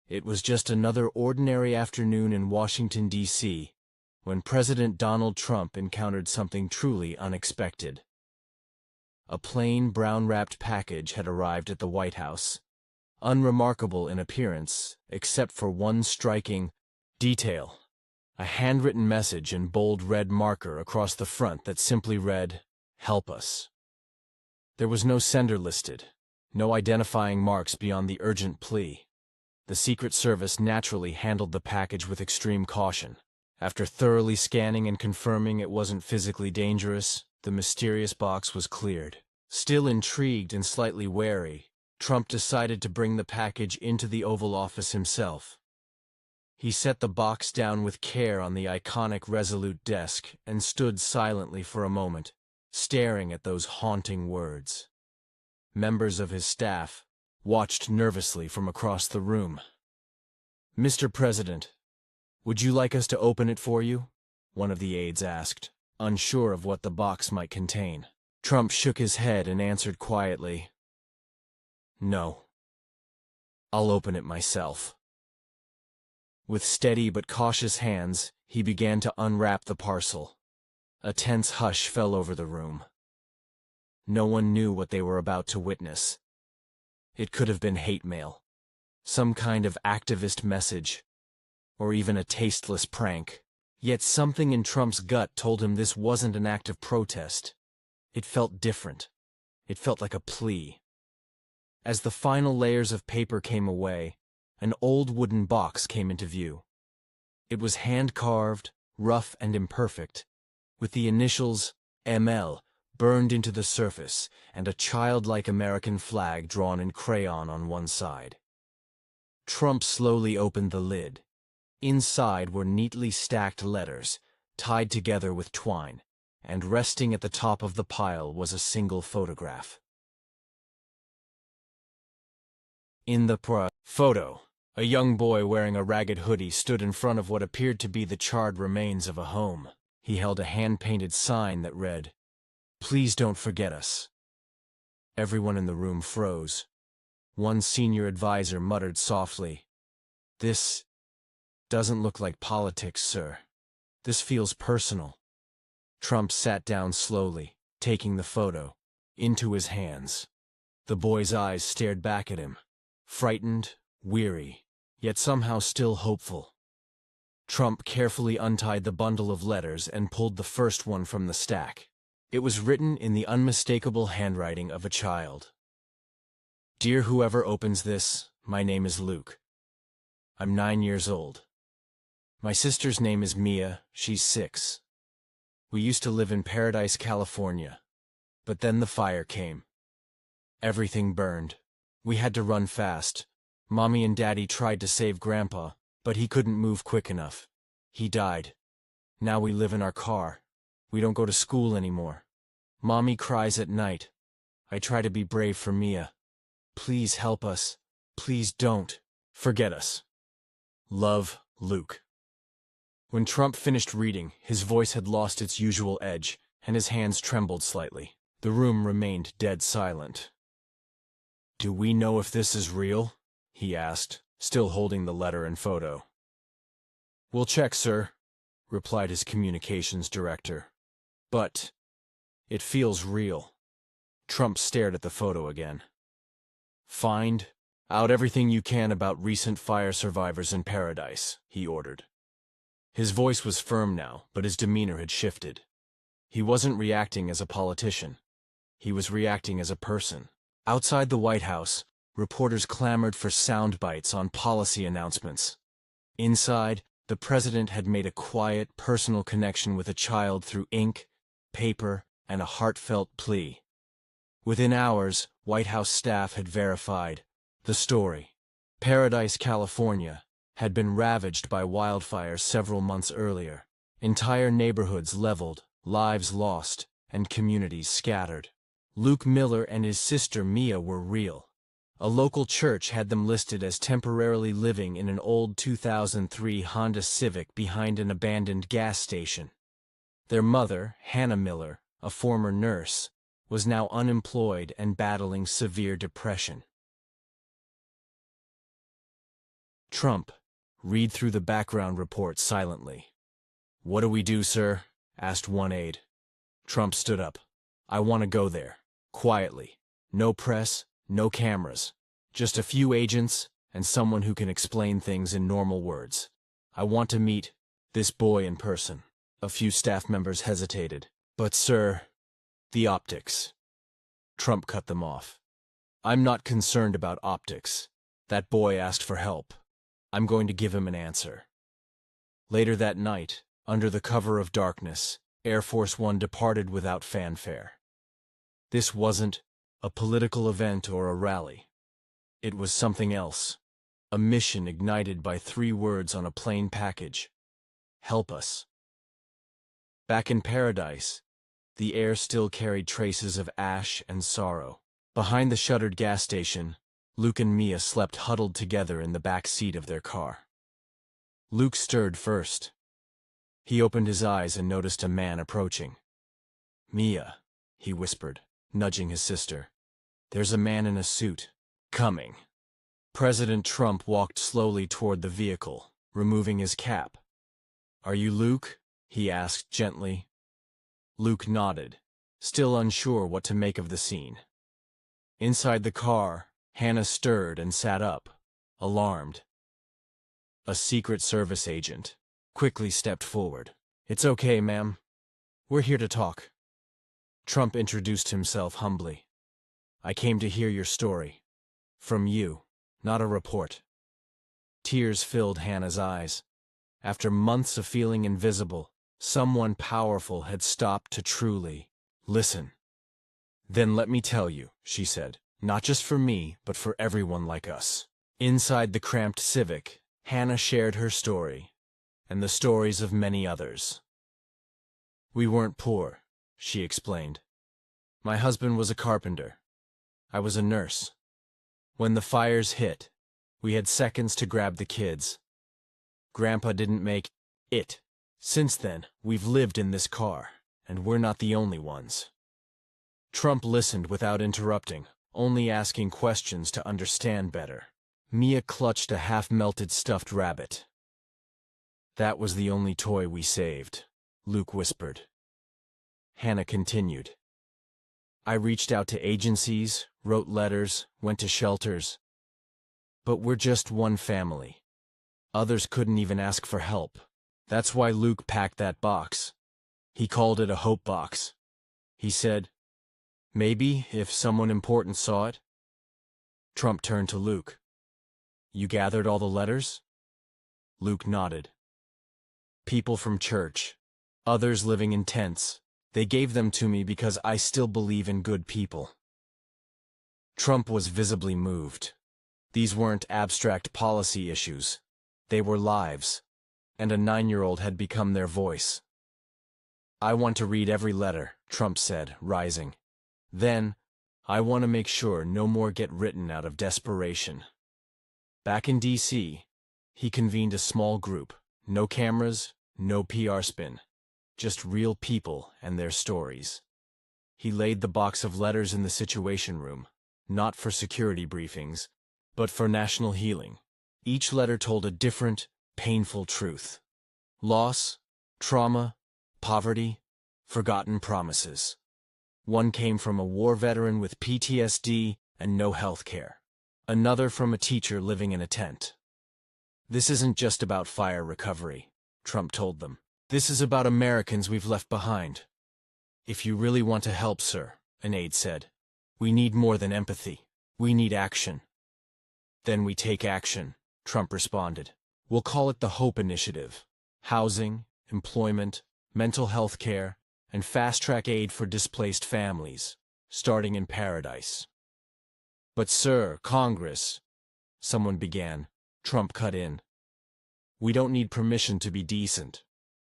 It was just another ordinary afternoon in Washington, D.C., when President Donald Trump encountered something truly unexpected. A plain, brown-wrapped package had arrived at the White House, unremarkable in appearance, except for one striking detail: a handwritten message in bold red marker across the front that simply read, "Help us." There was no sender listed, no identifying marks beyond the urgent plea. The Secret Service naturally handled the package with extreme caution. After thoroughly scanning and confirming it wasn't physically dangerous, the mysterious box was cleared. Still intrigued and slightly wary, Trump decided to bring the package into the Oval Office himself. He set the box down with care on the iconic Resolute desk and stood silently for a moment, staring at those haunting words. Members of his staff watched nervously from across the room. "Mr. President, would you like us to open it for you?" one of the aides asked, unsure of what the box might contain. Trump shook his head and answered quietly, "No. I'll open it myself." With steady but cautious hands, he began to unwrap the parcel. A tense hush fell over the room. No one knew what they were about to witness. It could have been hate mail, some kind of activist message, or even a tasteless prank. Yet something in Trump's gut told him this wasn't an act of protest. It felt different. It felt like a plea. As the final layers of paper came away, an old wooden box came into view. It was hand-carved, rough and imperfect, with the initials ML burned into the surface and a childlike American flag drawn in crayon on one side. Trump slowly opened the lid. Inside were neatly stacked letters, tied together with twine, and resting at the top of the pile was a single photograph. In the photo, a young boy wearing a ragged hoodie stood in front of what appeared to be the charred remains of a home. He held a hand-painted sign that read, "Please don't forget us." Everyone in the room froze. One senior advisor muttered softly, "This doesn't look like politics, sir. This feels personal." Trump sat down slowly, taking the photo into his hands. The boy's eyes stared back at him, frightened, weary, yet somehow still hopeful. Trump carefully untied the bundle of letters and pulled the first one from the stack. It was written in the unmistakable handwriting of a child. "Dear whoever opens this, my name is Luke. I'm 9 years old. My sister's name is Mia, she's 6. We used to live in Paradise, California, but then the fire came. Everything burned. We had to run fast. Mommy and Daddy tried to save Grandpa, but he couldn't move quick enough. He died. Now we live in our car. We don't go to school anymore. Mommy cries at night. I try to be brave for Mia. Please help us. Please don't forget us. Love, Luke." When Trump finished reading, his voice had lost its usual edge, and his hands trembled slightly. The room remained dead silent. "Do we know if this is real?" he asked, still holding the letter and photo. "We'll check, sir," replied his communications director. "But it feels real." Trump stared at the photo again. "Find out everything you can about recent fire survivors in Paradise," he ordered. His voice was firm now, but his demeanor had shifted. He wasn't reacting as a politician. He was reacting as a person. Outside the White House, reporters clamored for sound bites on policy announcements. Inside, the president had made a quiet, personal connection with a child through ink, paper, and a heartfelt plea. Within hours, White House staff had verified the story. Paradise, California, had been ravaged by wildfires several months earlier. Entire neighborhoods leveled, lives lost, and communities scattered. Luke Miller and his sister Mia were real. A local church had them listed as temporarily living in an old 2003 Honda Civic behind an abandoned gas station. Their mother, Hannah Miller, a former nurse, was now unemployed and battling severe depression. Trump, read through the background report silently. "What do we do, sir?" asked one aide. Trump stood up. "I want to go there. Quietly. No press, no cameras. Just a few agents and someone who can explain things in normal words. I want to meet this boy in person." A few staff members hesitated. "But sir, the optics." Trump cut them off. "I'm not concerned about optics. That boy asked for help. I'm going to give him an answer." Later that night, under the cover of darkness, Air Force One departed without fanfare. This wasn't a political event or a rally. It was something else. A mission ignited by 3 words on a plain package. Help us. Back in paradise, the air still carried traces of ash and sorrow. Behind the shuttered gas station, Luke and Mia slept huddled together in the back seat of their car. Luke stirred first. He opened his eyes and noticed a man approaching. "Mia," he whispered, nudging his sister. "There's a man in a suit. Coming." President Trump walked slowly toward the vehicle, removing his cap. "Are you Luke?" he asked gently. Luke nodded, still unsure what to make of the scene. Inside the car, Hannah stirred and sat up, alarmed. A Secret Service agent quickly stepped forward. "It's okay, ma'am. We're here to talk." Trump introduced himself humbly. "I came to hear your story. From you, not a report." Tears filled Hannah's eyes. After months of feeling invisible, someone powerful had stopped to truly listen. "Then let me tell you," she said, "not just for me, but for everyone like us." Inside the cramped Civic, Hannah shared her story, and the stories of many others. "We weren't poor," she explained. "My husband was a carpenter. I was a nurse. When the fires hit, we had seconds to grab the kids. Grandpa didn't make it. Since then, we've lived in this car, and we're not the only ones." Trump listened without interrupting, only asking questions to understand better. Mia clutched a half-melted stuffed rabbit. "That was the only toy we saved," Luke whispered. Hannah continued. "I reached out to agencies, wrote letters, went to shelters. But we're just one family. Others couldn't even ask for help. That's why Luke packed that box. He called it a hope box. He said, maybe if someone important saw it." Trump turned to Luke. "You gathered all the letters?" Luke nodded. "People from church, others living in tents. They gave them to me because I still believe in good people." Trump was visibly moved. These weren't abstract policy issues. They were lives, and a 9-year-old had become their voice. "I want to read every letter," Trump said, rising. "Then, I want to make sure no more get written out of desperation." Back in D.C., he convened a small group. No cameras, no PR spin. Just real people and their stories. He laid the box of letters in the Situation Room, not for security briefings, but for national healing. Each letter told a different, painful truth. Loss, trauma, poverty, forgotten promises. One came from a war veteran with PTSD and no health care. Another from a teacher living in a tent. "This isn't just about fire recovery," Trump told them. "This is about Americans we've left behind." "If you really want to help, sir," an aide said, "we need more than empathy. We need action." "Then we take action," Trump responded. "We'll call it the Hope Initiative. Housing, employment, mental health care, and fast-track aid for displaced families, starting in paradise." "But sir, Congress," someone began. Trump cut in. "We don't need permission to be decent.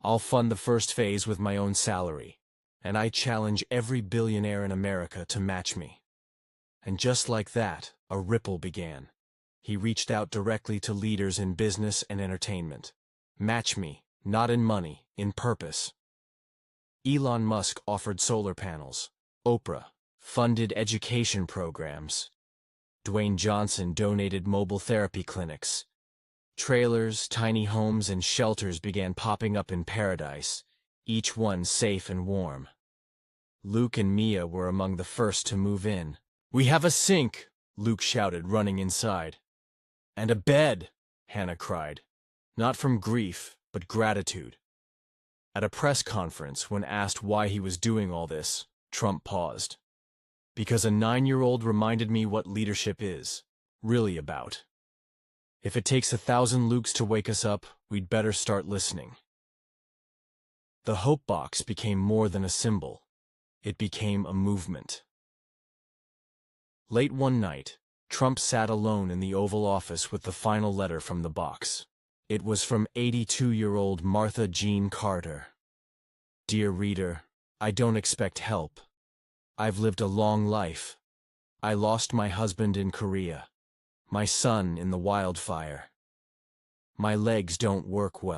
I'll fund the first phase with my own salary, and I challenge every billionaire in America to match me." And just like that, a ripple began. He reached out directly to leaders in business and entertainment. "Match me, not in money, in purpose." Elon Musk offered solar panels. Oprah funded education programs. Dwayne Johnson donated mobile therapy clinics. Trailers, tiny homes, and shelters began popping up in paradise, each one safe and warm. Luke and Mia were among the first to move in. "We have a sink," Luke shouted, running inside. "And a bed," Hannah cried. Not from grief, but gratitude. At a press conference, when asked why he was doing all this, Trump paused. "Because a 9-year-old reminded me what leadership is really about. If it takes 1,000 Lukes to wake us up, we'd better start listening." The Hope Box became more than a symbol. It became a movement. Late one night, Trump sat alone in the Oval Office with the final letter from the box. It was from 82-year-old Martha Jean Carter. "Dear reader, I don't expect help. I've lived a long life. I lost my husband in Korea, my son in the wildfire. My legs don't work well.